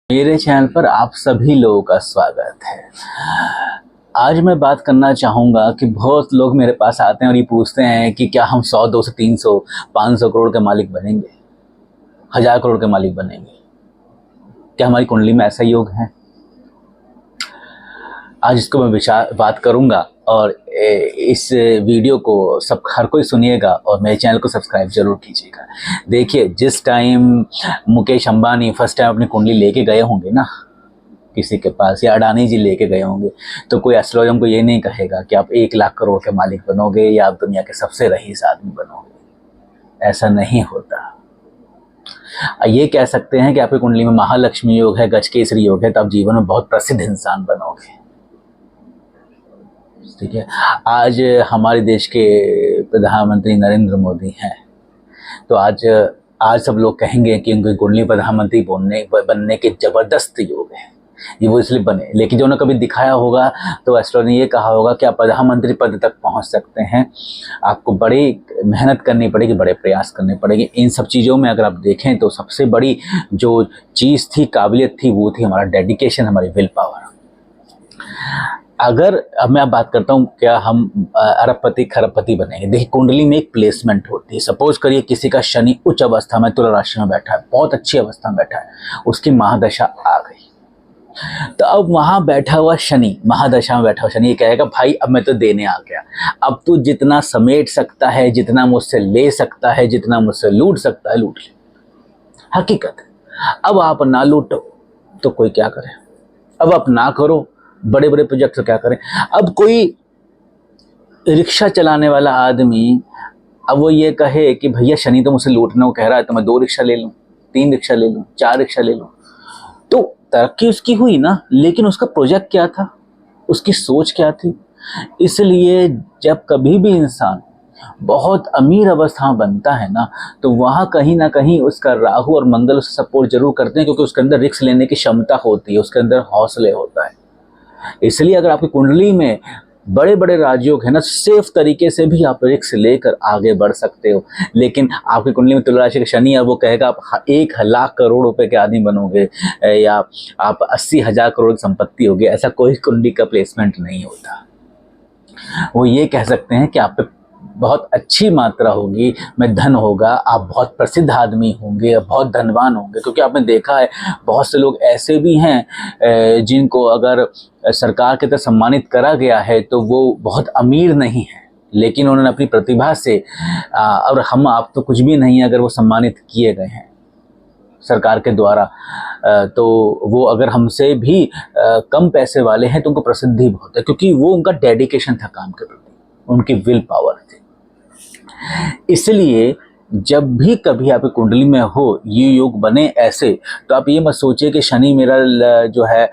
मेरे चैनल पर आप सभी लोगों का स्वागत है। आज मैं बात करना चाहूँगा कि बहुत लोग मेरे पास आते हैं और ये पूछते हैं कि क्या हम 100, 200, 300, 500 करोड़ के मालिक बनेंगे, 1000 करोड़ के मालिक बनेंगे? क्या हमारी कुंडली में ऐसा योग है? आज इसको मैं बात करूँगा और इस वीडियो को हर कोई सुनिएगा और मेरे चैनल को सब्सक्राइब जरूर कीजिएगा। देखिए, जिस time Mukesh Ambani first time अपनी कुंडली लेके गए होंगे ना किसी के पास, या अडानी जी लेके गए होंगे, तो कोई एस्ट्रोलॉजर हमको ये नहीं कहेगा कि आप 1 लाख करोड़ के मालिक बनोगे या आप दुनिया के सबसे रईस आदमी बनोगे। ऐसा नहीं होता। ये कह सकते हैं कि आपकी कुंडली में महालक्ष्मी योग है, गजकेसरी योग है, तो आप जीवन में बहुत प्रसिद्ध इंसान बनोगे। ठीक है। आज हमारे देश के प्रधानमंत्री नरेंद्र मोदी हैं, तो आज सब लोग कहेंगे कि उनकी कुंडली प्रधानमंत्री बनने के जबरदस्त योग है, ये वो इसलिए बने। लेकिन जो उन्होंने कभी दिखाया होगा तो एस्ट्रोलॉजर ने ये कहा होगा कि आप प्रधानमंत्री पद तक पहुंच सकते हैं, आपको बड़ी मेहनत करनी पड़ेगी, बड़े प्रयास करने पड़ेंगे। इन सब चीज़ों में अगर आप देखें तो सबसे बड़ी जो चीज़ थी, काबिलियत थी, वो थी हमारा डेडिकेशन, हमारी विल पावर। अगर अब मैं बात करता हूँ क्या हम अरबपति खरबपति बनेंगे। देखिए, कुंडली में एक प्लेसमेंट होती है। सपोज करिए किसी का शनि उच्च अवस्था में तुला राशि में बैठा है, बहुत अच्छी अवस्था में बैठा है, उसकी महादशा आ गई, तो अब वहां बैठा हुआ शनि, महादशा में बैठा हुआ शनि ये कहेगा, भाई अब मैं तो देने आ गया, अब तू जितना समेट सकता है, जितना मुझसे ले सकता है, जितना मुझसे लूट सकता है लूट ले। हकीकत है। अब आप ना लूटो तो कोई क्या करे, अब आप ना करो, बड़े बड़े प्रोजेक्ट क्या करें। अब कोई रिक्शा चलाने वाला आदमी अब वो ये कहे कि भैया शनि तो मुझसे लूटने को कह रहा है, तो मैं 2 रिक्शा ले लूं, 3 रिक्शा ले लूं, 4 रिक्शा ले लूं, तो तरक्की उसकी हुई ना, लेकिन उसका प्रोजेक्ट क्या था, उसकी सोच क्या थी। इसलिए जब कभी भी इंसान बहुत अमीर अवस्था में बनता है ना, तो वहाँ कहीं ना कहीं उसका राहु और मंगल उसे सपोर्ट जरूर करते हैं, क्योंकि उसके अंदर रिस्क लेने की क्षमता होती है, उसके अंदर हौसले होता है। इसलिए अगर आपकी कुंडली में बड़े बड़े राजयोग है ना, सेफ तरीके से भी आप रिस्क लेकर आगे बढ़ सकते हो। लेकिन आपकी कुंडली में तुला राशि का शनि है, वो कहेगा आप 1 लाख करोड़ रुपए के आदमी बनोगे या आप 80,000 करोड़ की संपत्ति होगी, ऐसा कोई कुंडली का प्लेसमेंट नहीं होता। वो ये कह सकते हैं कि आप पे बहुत अच्छी मात्रा होगी, में धन होगा, आप बहुत प्रसिद्ध आदमी होंगे, बहुत धनवान होंगे। क्योंकि आपने देखा है बहुत से लोग ऐसे भी हैं जिनको अगर सरकार की तरफ सम्मानित करा गया है तो वो बहुत अमीर नहीं है, लेकिन उन्होंने अपनी प्रतिभा से और हम आप तो कुछ भी नहीं है, अगर वो सम्मानित किए गए हैं सरकार के द्वारा, तो वो अगर हमसे भी कम पैसे वाले हैं तो उनको प्रसिद्धि बहुत है, क्योंकि वो उनका डेडिकेशन था काम के प्रति, उनकी विल पावर थी। इसलिए जब भी कभी आपकी कुंडली में हो ये योग बने ऐसे, तो आप ये मत सोचिए कि शनि मेरा जो है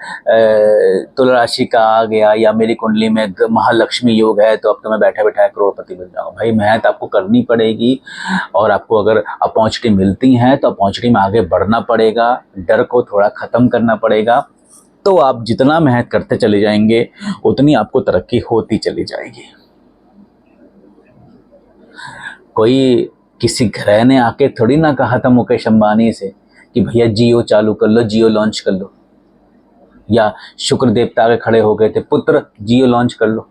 तुला राशि का आ गया या मेरी कुंडली में महालक्ष्मी योग है तो अब तो मैं बैठे बैठे करोड़पति बन जाऊँ। भाई मेहनत आपको करनी पड़ेगी, और आपको अगर अपॉर्चुनिटी मिलती हैं तो अपॉर्चुनिटी में आगे बढ़ना पड़ेगा, डर को थोड़ा ख़त्म करना पड़ेगा। तो आप जितना मेहनत करते चले जाएंगे उतनी आपको तरक्की होती चली जाएगी। कोई किसी ग्रह ने आके थोड़ी ना कहा था मुकेश अंबानी से कि भैया जियो चालू कर लो, जियो लॉन्च कर लो, या शुक्र देवता के खड़े हो गए थे, पुत्र जियो लॉन्च कर लो,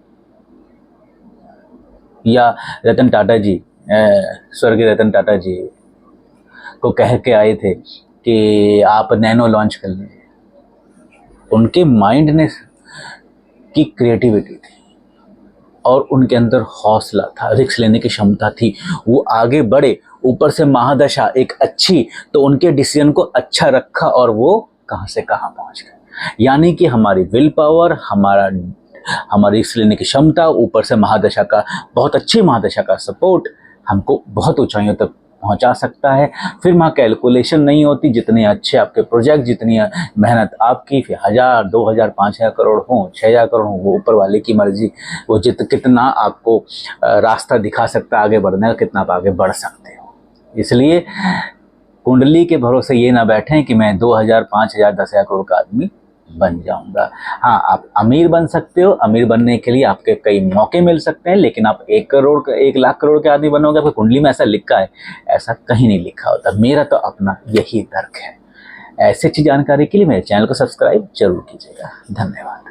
या रतन टाटा जी, स्वर्गीय रतन टाटा जी को कह के आए थे कि आप नैनो लॉन्च कर लीजिए। उनके माइंड ने की क्रिएटिविटी थी और उनके अंदर हौसला था, रिस्क लेने की क्षमता थी, वो आगे बढ़े। ऊपर से महादशा एक अच्छी, तो उनके डिसीजन को अच्छा रखा और वो कहां से कहां पहुंच गए। यानी कि हमारी विल पावर, हमारी रिस्क लेने की क्षमता, ऊपर से महादशा का, बहुत अच्छी महादशा का सपोर्ट हमको बहुत ऊंचाइयों तक पहुंचा सकता है। फिर वहाँ कैलकुलेशन नहीं होती, जितने अच्छे आपके प्रोजेक्ट, जितनी मेहनत आपकी, फिर 1000, 2000, 5000 करोड़ हो, 6000 करोड़ हो, वो ऊपर वाले की मर्जी। वो कितना आपको रास्ता दिखा सकता है आगे बढ़ने का, कितना आप आगे बढ़ सकते हो। इसलिए कुंडली के भरोसे ये ना बैठें कि मैं 2000, 5000, 10,000 करोड़ का आदमी बन जाऊंगा। हाँ, आप अमीर बन सकते हो, अमीर बनने के लिए आपके कई मौके मिल सकते हैं, लेकिन आप 1 लाख करोड़ के आदमी बनोगे, आपकी कुंडली में ऐसा लिखा है, ऐसा कहीं नहीं लिखा होता। मेरा तो अपना यही तर्क है। ऐसी अच्छी जानकारी के लिए मेरे चैनल को सब्सक्राइब जरूर कीजिएगा। धन्यवाद।